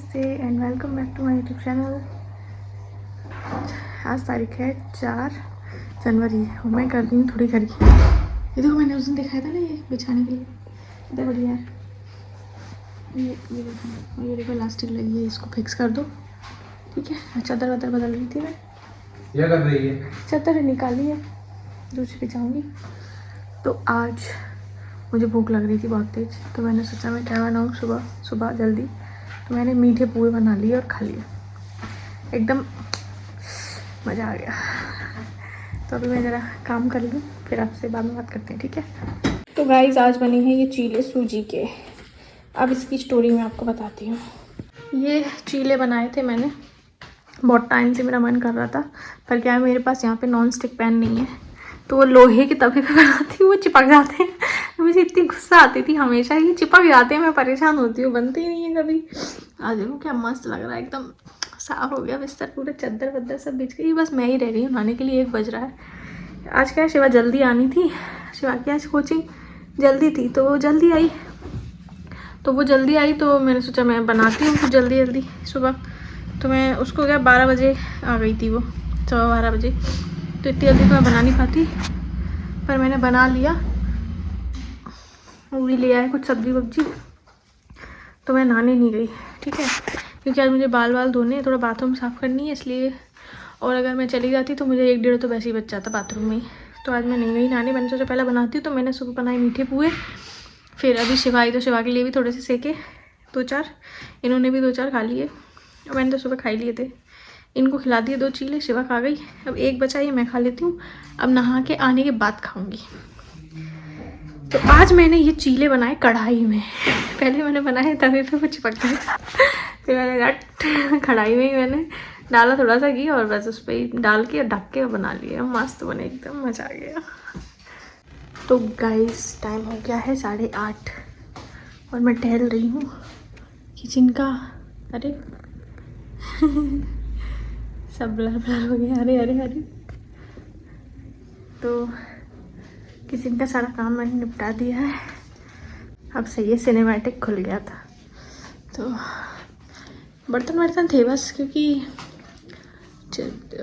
नमस्ते and welcome back to my YouTube channel. आज तारीख है 4 जनवरी और मैं कर रही हूँ थोड़ी घर की। ये देखो मैंने उस दिन दिखाया था ना ये बिछाने के लिए, कितना बढ़िया है। ये देखो इलास्टिक लगी है, इसको फिक्स कर दो। ठीक है, चादर वादर बदल रही थी मैं। क्या कर रही है? चादर निकाली है, दूसरी बिछाऊँगी। तो आज मुझे भूख लग रही थी बहुत तेज़, तो मैंने सोचा मैं क्या बनाऊँ सुबह सुबह जल्दी। तो मैंने मीठे पोहे बना लिए और खा लिए, एकदम मज़ा आ गया। तो अभी मैं ज़रा काम कर लूँ, फिर आपसे बाद में बात करते हैं, ठीक है। तो गाइस आज बने हैं ये चीले सूजी के। अब इसकी स्टोरी मैं आपको बताती हूँ। ये चीले बनाए थे मैंने, बहुत टाइम से मेरा मन कर रहा था, पर क्या है मेरे पास यहाँ पे नॉन स्टिक पैन नहीं है, तो वो लोहे के तवे पे बनाती हूँ, वो चिपक जाते हैं। मुझे इतनी गुस्सा आती थी हमेशा, ही चिपक जाते हैं, मैं परेशान होती हूँ, बनते ही नहीं है कभी। आज देखो क्या मस्त लग रहा है, एकदम साफ हो गया बिस्तर, पूरा चादर वद्दर सब बिछ गई। बस मैं ही रह रही हूँ नहाने के लिए, 1 बज रहा है। आज क्या शिवा जल्दी आनी थी, शिवा की आज कोचिंग जल्दी थी, तो वो जल्दी आई तो मैंने सोचा मैं बनाती हूँ कुछ जल्दी जल्दी सुबह। तो मैं उसको क्या 12 बजे आ गई थी, वो 12:15 बजे, तो इतनी जल्दी तो मैं बना नहीं पाती, पर मैंने बना लिया। वो भी ले आए कुछ सब्जी वब्जी, तो मैं नहाने नहीं गई, ठीक है, क्योंकि आज मुझे बाल धोने, थोड़ा बाथरूम साफ़ करनी है इसलिए। और अगर मैं चली जाती तो मुझे 1 डेढ़ तो वैसे ही बच जाता बाथरूम में ही। तो आज मैं नहीं गई नहाने, मैंने सोचा पहले बनाती हूँ। तो मैंने सुबह बनाए मीठे पुए, फिर अभी शिवा आई तो शिवा के लिए भी थोड़े से सेके 2-4, इन्होंने भी 2-4 खा लिए, और मैंने तो सुबह खा ही लिए थे। इनको खिला दिए 2 चीले, शिवा खा गई। अब 1 बचा, ये मैं खा लेती हूँ, अब नहा के आने के बाद खाऊंगी। तो आज मैंने ये चीले बनाए कढ़ाई में। पहले मैंने बनाए तवे पे, वो चिपक गए, फिर मैंने कढ़ाई में ही मैंने डाला थोड़ा सा घी, और बस उस पर ही डाल के ढक के बना लिया। मस्त बने, एकदम मज़ा आ गया। तो गाइस टाइम हो गया है 8:30 और मैं टहल रही हूँ किचन का। अरे सब ब्लर ब्लर हो गया, अरे। तो किचन का सारा काम मैंने निपटा दिया है, अब सही है, सिनेमैटिक खुल गया था। तो बर्तन थे बस, क्योंकि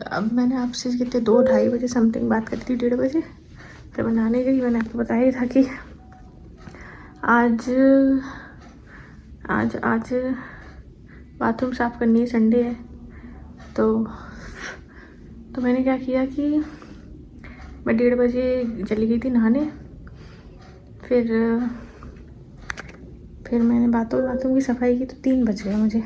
अब मैंने आपसे कितने 2-2:30 बजे समथिंग बात करी थी, 1:30 बजे फिर बनाने गई। मैंने आपको बताया था कि आज बाथरूम साफ़ करनी है, संडे है। तो मैंने क्या किया कि मैं 1:30 बजे चली गई थी नहाने, फिर मैंने बाथरूम की सफाई की, तो 3 बज गए मुझे,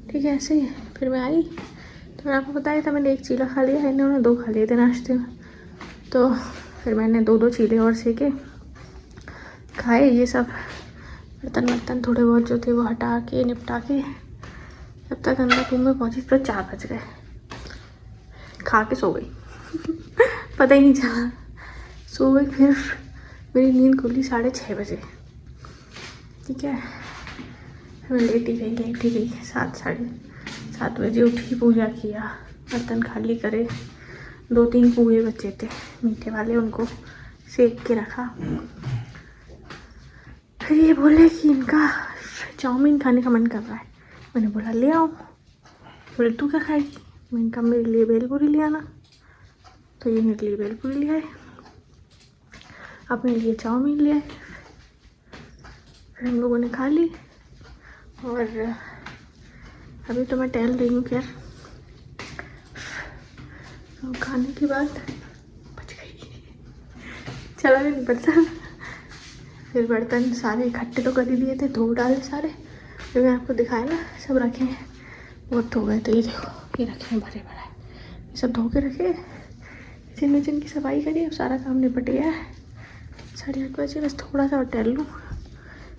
ठीक है। ऐसे ही फिर मैं आई, तो मैंने आपको बताया था मैंने 1 चीला खा लिया, इन्होंने 2 खा लिए थे नाश्ते में। तो फिर मैंने 2-2 चीले और सेके खाए। ये सब बर्तन थोड़े बहुत जो थे वो हटा के निपटा के जब तक अंदर रूम में पहुँची तो 4 बज गए। खा के सो गई पता ही नहीं चला, सो गई। फिर मेरी नींद खुली 6:30 बजे, ठीक है। मैं लेट ही गई 7-7:30 बजे उठी, पूजा किया, बर्तन खाली करे, 2-3 पोहे बचे थे मीठे वाले, उनको सेक के रखा। फिर ये बोले कि इनका चाउमीन खाने का मन कर रहा है। मैंने बोला ले आओ। बोले तू क्या खाएगी? मैंने कहा मेरे लिए भेलपूरी ले आना। तो ये मेरे लिए भेलपूरी ले आए, अपने लिए चाउमीन ले आए। फिर हम लोगों ने खा ली, और अभी तो मैं टहल रही हूँ। खैर तो खाने के बाद बच गई, चला नहीं बर्तन। फिर बर्तन सारे इकट्ठे तो कर ही दिए थे, धो डाले सारे, जो मैं आपको दिखाया ना, सब रखे हैं, वो धो गए। तो ये देखो, ये रखे हैं भरे भरे, ये सब धो के रखे। किचन की सफाई करी, अब सारा काम निपट गया है। 8:30 बजे, बस थोड़ा सा और टहल लूँ।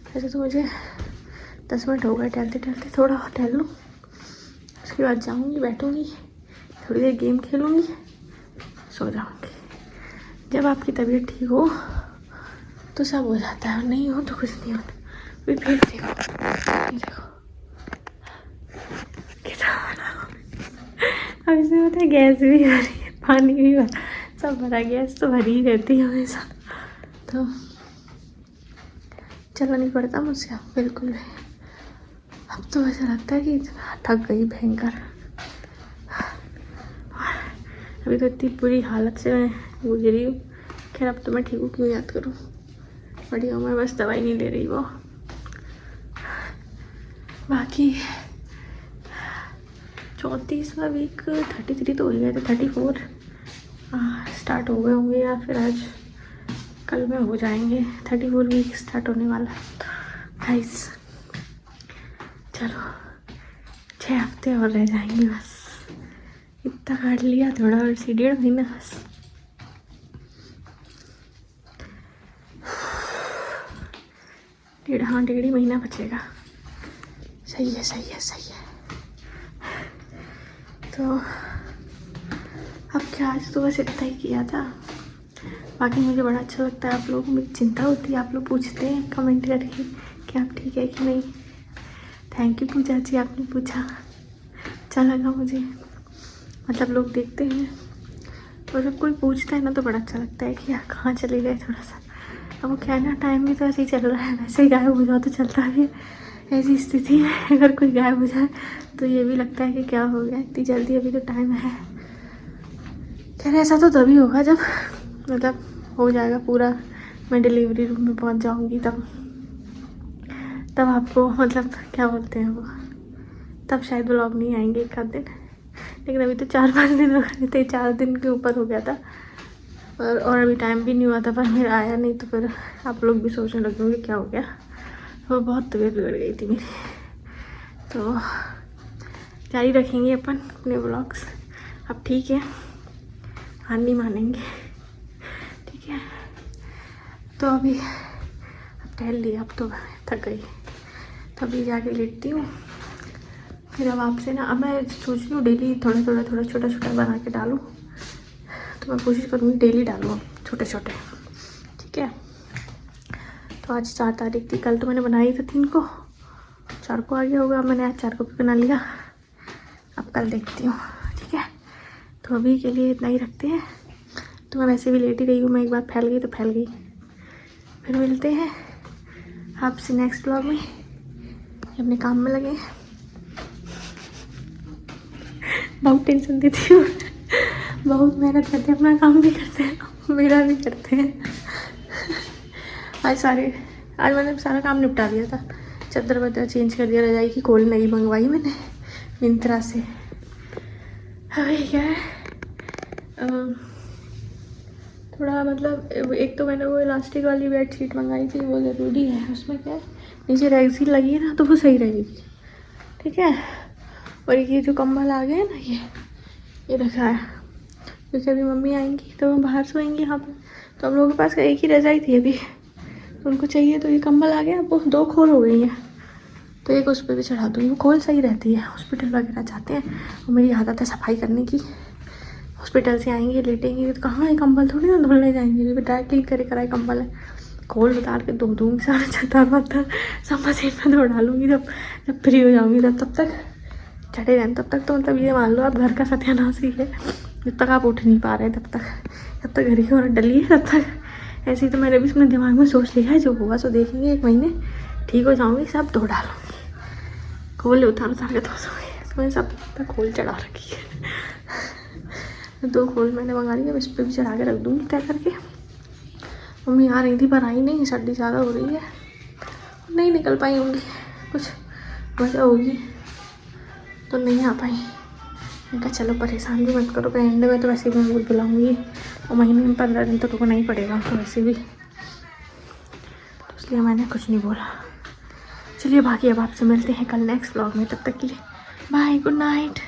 वैसे तो मुझे 10 मिनट हो गए टहलते, थोड़ा और टहल लूँ, उसके बाद जाऊँगी, बैठूँगी, थोड़ी देर गेम खेलूँगी, सो जाऊँगी। जब आपकी तबीयत ठीक हो तो सब हो जाता है, नहीं हो तो कुछ नहीं होता। फिर देखो कितना बना, अब इसमें होता है गैस भी भरी है, पानी भी भरा, सब भरा। गैस तो भरी ही रहती है हमेशा, तो चलना नहीं पड़ता मुझसे बिल्कुल भी। अब अब तो ऐसा लगता है कि थक गई भयंकर। अभी तो इतनी बुरी हालत से मैं गुजरी हूँ। खैर अब तो मैं ठीक हूँ, क्यों याद करूँ। बढ़िया हूँ मैं, बस दवाई नहीं ले रही वो। बाकी 34वां वीक 33 तो हो ही गए थे, 34 स्टार्ट हो गए होंगे या फिर आज कल में हो जाएंगे। 34 वीक स्टार्ट होने वाला है गाइस। चलो 6 हफ्ते और रह जाएंगे बस। इतना काट लिया, थोड़ा और सी 1.5 महीना बस। डेढ़ ही महीना बचेगा। सही है सही है सही है। तो अब क्या, आज तो बस इतना ही किया था। बाकी मुझे बड़ा अच्छा लगता है, आप लोगों को मेरी चिंता होती है, आप लोग पूछते हैं कमेंट करके कि आप ठीक है कि नहीं। थैंक यू पूजा जी, आपने पूछा, अच्छा लगा मुझे। मतलब लोग देखते हैं और जब कोई पूछता है ना तो बड़ा अच्छा लगता है कि यार कहाँ चले गए थोड़ा सा। अब वो क्या है ना, टाइम भी तो ऐसे ही चल रहा है, वैसे ही गायब हो जाओ तो चलता है। ऐसी स्थिति में अगर कोई गायब हो जाए तो ये भी लगता है कि क्या हो गया इतनी जल्दी, अभी तो टाइम है। खैर ऐसा तो तभी होगा जब मतलब हो जाएगा पूरा, मैं डिलीवरी रूम में पहुंच जाऊंगी तब आपको मतलब क्या बोलते हैं वो, तब शायद व्लॉग नहीं आएंगे एक आध दिन। लेकिन अभी तो 4-5 दिन हो गए थे, 4 दिन के ऊपर हो गया था और अभी टाइम भी नहीं हुआ था, पर मेरा आया नहीं तो फिर आप लोग भी सोचने लगे होंगे क्या हो गया। और बहुत तबीयत बिगड़ गई थी मेरी। तो जारी रखेंगे अपन अपने व्लॉग्स। अब ठीक है, हार नहीं मानेंगे, ठीक है। तो अभी अब टहल लिया, अब तो थक गई, तो अभी जाके लेटती हूँ। फिर अब आपसे ना, अब मैं सोच रही हूँ डेली थोड़ा छोटा छोटा बना के डालूँ। तो मैं कोशिश करूँगी डेली डालूँ छोटे छोटे, ठीक है। तो आज 4 तारीख थी, कल तो मैंने बनाई थी 3 को, 4 को आ गया होगा। मैंने आज 4 को भी बना लिया, अब कल देखती हूँ, ठीक है। तो अभी के लिए इतना ही रखते हैं। तो मैं वैसे भी लेट ही रही हूँ, मैं एक बार फैल गई तो फैल गई। फिर मिलते हैं आपसे नेक्स्ट ब्लॉग में, अपने काम में लगे। बहुत टेंशन देती हूँ, बहुत मेहनत करते हैं, अपना काम भी करते हैं, मेरा भी करते हैं। आज मैंने सारा काम निपटा दिया था। चादर वदर चेंज कर दिया, रजाई की खोल नई मंगवाई मैंने मिंत्रा से। अभी क्या है, थोड़ा मतलब एक तो मैंने वो इलास्टिक वाली बेडशीट मंगाई थी, वो ज़रूरी है। उसमें क्या है, नीचे रेगज़ीन लगी है ना तो वो सही रहेगी, ठीक है। और ये जो कंबल आ गए हैं ना, ये रखा है क्योंकि अभी मम्मी आएंगी तो वो बाहर सोएंगी यहाँ पर। तो हम लोगों के पास एक ही रजाई थी अभी, तो उनको चाहिए तो ये कंबल आ गया। अब वो 2 खोल हो गई हैं, तो एक उस पर भी चढ़ा दूँगी। वो खोल सही रहती है, हॉस्पिटल वगैरह जाते हैं और मेरी आदत है सफाई करने की। हॉस्पिटल से आएंगे लेटेंगे तो कहाँ है कंबल, थोड़ी ना धुलने जाएंगे, ड्राई क्लीन करे कराए कंबल है। खोल उतार के धो दूँगी सारा चादर वादर, सब मशीन में धो डालूँगी। जब फ्री हो जाऊँगी तब तक चढ़े रहें। तब तक तो मतलब ये मान लो आप घर का सत्यानाश ही है। जब तक आप उठ नहीं पा रहे जब तक घर की औरत डली है तब तक। ऐसे ही तो मैंने भी अपने दिमाग में सोच लिया है, जो होगा सो देखेंगे, 1 महीने ठीक हो जाऊँगी, सब धो डालूँगी, खोल उतार के धो दूँगी। तो मैंने सब तक खोल चढ़ा रखी है। 2 खोल मैंने मंगा ली है, इस पर भी चढ़ा के रख दूँगी तय करके। मम्मी आ रही थी पर आई नहीं, सर्दी ज़्यादा हो रही है, नहीं निकल पाई होंगी, कुछ वजह होगी तो नहीं आ पाई। मैंने कहा चलो परेशान भी मत करो, एंड में तो वैसे भी मैं बुलाऊँगी और महीने में 15 दिन तो रुकना ही पड़ेगा तो वैसे भी, तो इसलिए मैंने कुछ नहीं बोला। चलिए बाकी अब आपसे मिलते हैं कल नेक्स्ट व्लॉग में, तब तक के लिए बाय, गुड नाइट।